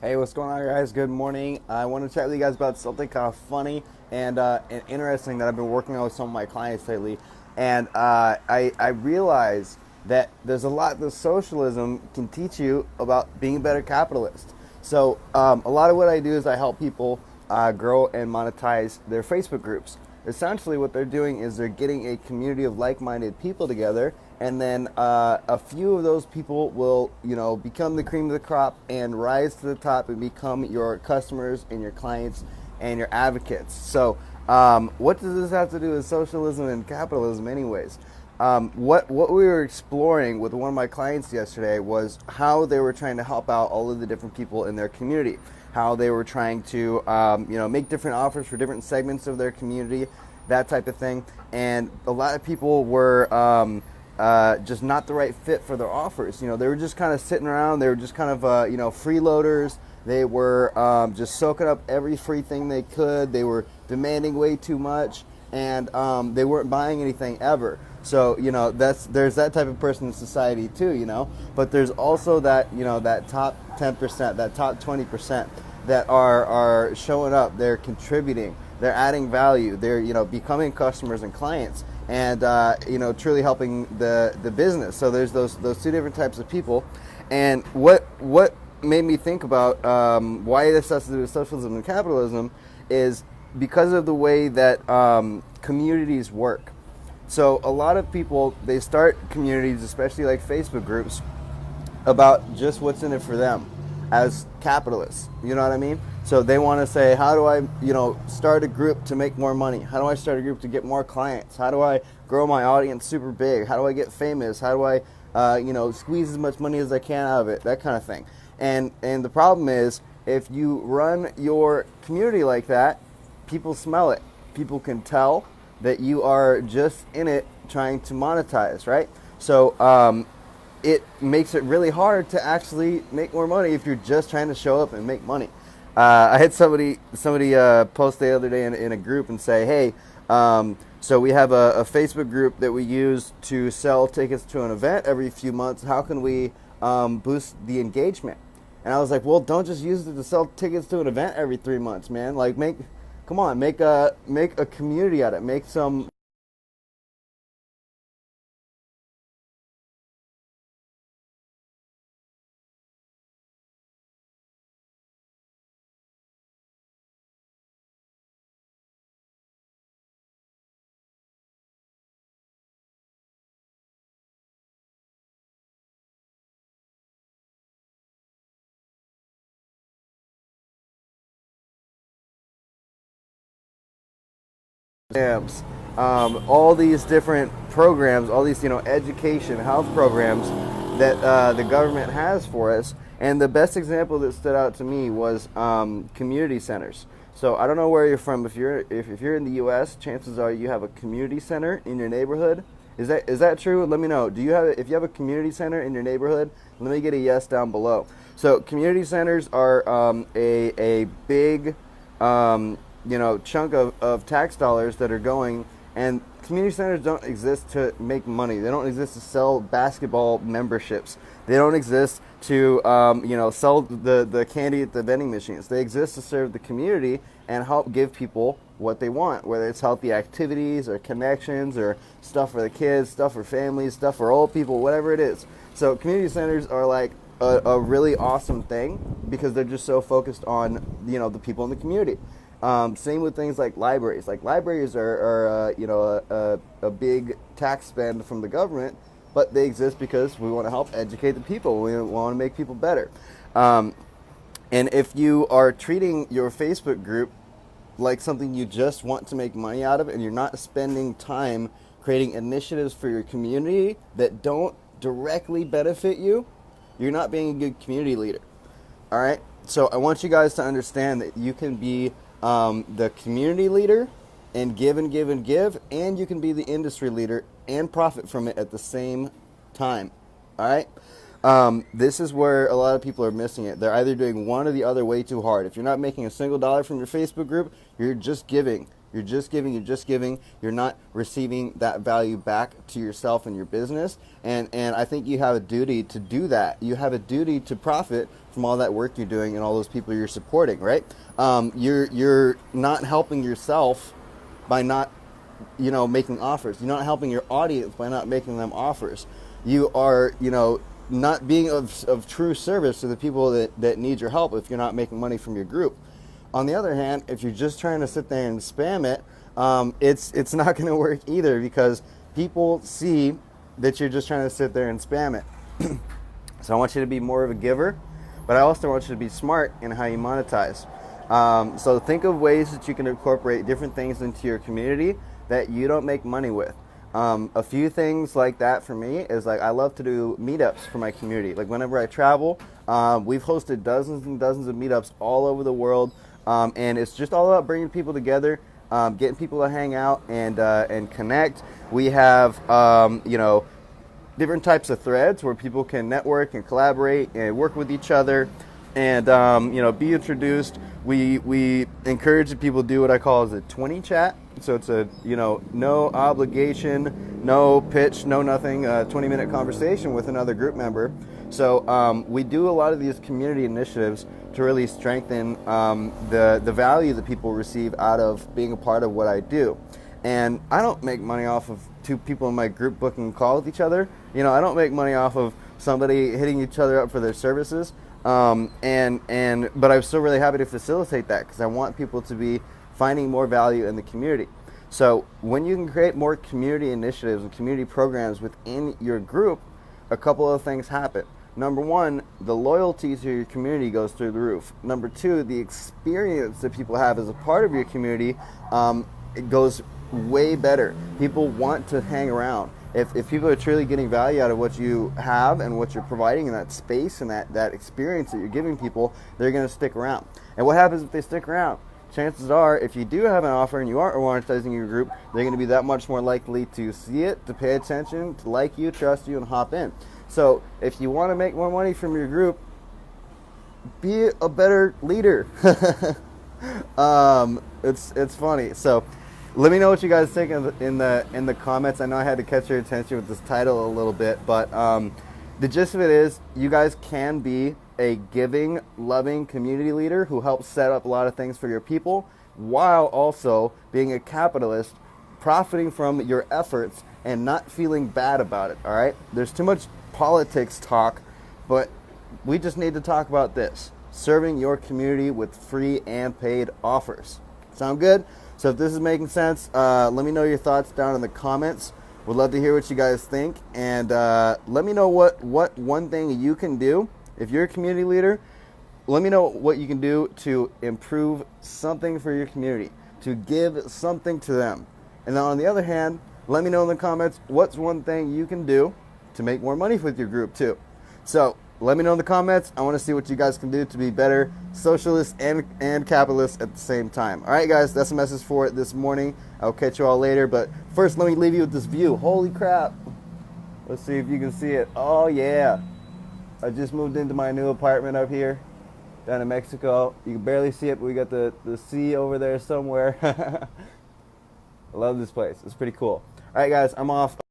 Hey, what's going on, guys? Good morning. I want to chat with you guys about something kind of funny and interesting that I've been working on with some of my clients lately. And I realize that there's a lot that socialism can teach you about being a better capitalist. So a lot of what I do is I help people grow and monetize their Facebook groups. Essentially, what they're doing is they're getting a community of like-minded people together, and then a few of those people will, become the cream of the crop and rise to the top and become your customers and your clients and your advocates. So, what does this have to do with socialism and capitalism, anyways? What we were exploring with one of my clients yesterday was how they were trying to help out all of the different people in their community, how they were trying to make different offers for different segments of their community, that type of thing. And a lot of people were just not the right fit for their offers. They were just kind of sitting around. They were just kind of freeloaders. They were just soaking up every free thing they could. They were demanding way too much, and they weren't buying anything ever. So there's that type of person in society too. But there's also that top 10%, that top 20% that are showing up. They're contributing. They're adding value. They're becoming customers and clients, and truly helping the business. So there's those two different types of people. And what made me think about why this has to do with socialism and capitalism is because of the way that communities work. So a lot of people, they start communities, especially like Facebook groups, about just what's in it for them as capitalists. You know what I mean? So they want to say, how do I, start a group to make more money? How do I start a group to get more clients? How do I grow my audience super big? How do I get famous? How do I, squeeze as much money as I can out of it? That kind of thing. And the problem is, if you run your community like that, people smell it. People can tell that you are just in it trying to monetize, right? So it makes it really hard to actually make more money if you're just trying to show up and make money. I had somebody post the other day in a group and say, hey, so we have a Facebook group that we use to sell tickets to an event every few months. How can we boost the engagement? And I was like, well, don't just use it to sell tickets to an event every 3 months, man. Like, make a community out of it. Make some stamps, all these different programs, all these education, health programs that the government has for us. And the best example that stood out to me was community centers. So I don't know where you're from. If you're in the U.S., chances are you have a community center in your neighborhood. Is that true? Let me know. If you have a community center in your neighborhood? Let me get a yes down below. So community centers are a big chunk of tax dollars that are going, and community centers don't exist to make money. They don't exist to sell basketball memberships. They don't exist to sell the candy at the vending machines. They exist to serve the community and help give people what they want, whether it's healthy activities or connections or stuff for the kids, stuff for families, stuff for old people, whatever it is. So community centers are like a really awesome thing because they're just so focused on the people in the community. Same with things like libraries. Like libraries are a big tax spend from the government, but they exist because we want to help educate the people. We want to make people better. And if you are treating your Facebook group like something you just want to make money out of, and you're not spending time creating initiatives for your community that don't directly benefit you, you're not being a good community leader. All right? So I want you guys to understand that you can be the community leader and give and give and give, and you can be the industry leader and profit from it at the same time. All right? This is where a lot of people are missing it. They're either doing one or the other way too hard. If you're not making a single dollar from your Facebook group, you're just giving. You're just giving, you're just giving. You're not receiving that value back to yourself and your business. And I think you have a duty to do that. You have a duty to profit from all that work you're doing and all those people you're supporting, right? You're not helping yourself by not, making offers. You're not helping your audience by not making them offers. You are, not being of true service to the people that need your help if you're not making money from your group. On the other hand, if you're just trying to sit there and spam it, it's not going to work either, because people see that you're just trying to sit there and spam it. So I want you to be more of a giver, but I also want you to be smart in how you monetize. So think of ways that you can incorporate different things into your community that you don't make money with. A few things like that for me is, like, I love to do meetups for my community. Like, whenever I travel, we've hosted dozens and dozens of meetups all over the world, and it's just all about bringing people together, getting people to hang out and connect. We have different types of threads where people can network and collaborate and work with each other, and be introduced. We encourage people to do what I call as a 20 chat. So it's a no obligation, no pitch, no nothing, 20-minute conversation with another group member. So we do a lot of these community initiatives to really strengthen the value that people receive out of being a part of what I do. And I don't make money off of two people in my group booking a call with each other. I don't make money off of somebody hitting each other up for their services. But I'm still really happy to facilitate that, because I want people to be finding more value in the community. So when you can create more community initiatives and community programs within your group, a couple of things happen. Number one, the loyalty to your community goes through the roof. Number two, the experience that people have as a part of your community it goes way better. People want to hang around. If people are truly getting value out of what you have and what you're providing in that space and that experience that you're giving people, they're going to stick around. And what happens if they stick around? Chances are, if you do have an offer and you are monetizing your group, they're going to be that much more likely to see it, to pay attention, to like you, trust you, and hop in. So if you want to make more money from your group, be a better leader. It's funny. So let me know what you guys think in the comments. I know I had to catch your attention with this title a little bit, but the gist of it is, you guys can be a giving, loving community leader who helps set up a lot of things for your people, while also being a capitalist, profiting from your efforts and not feeling bad about it. All right? There's too much politics talk, but we just need to talk about this: serving your community with free and paid offers. Sound good? So if this is making sense, let me know your thoughts down in the comments. Would love to hear what you guys think, and let me know what one thing you can do. If you're a community leader, let me know what you can do to improve something for your community, to give something to them. And then on the other hand, let me know in the comments what's one thing you can do to make more money with your group too. So let me know in the comments. I want to see what you guys can do to be better socialists and capitalists at the same time. All right, guys, that's the message for it this morning. I'll catch you all later. But first, let me leave you with this view. Holy crap. Let's see if you can see it. Oh, yeah. I just moved into my new apartment up here down in Mexico. You can barely see it, but we got the sea over there somewhere. I love this place. It's pretty cool. All right, guys, I'm off.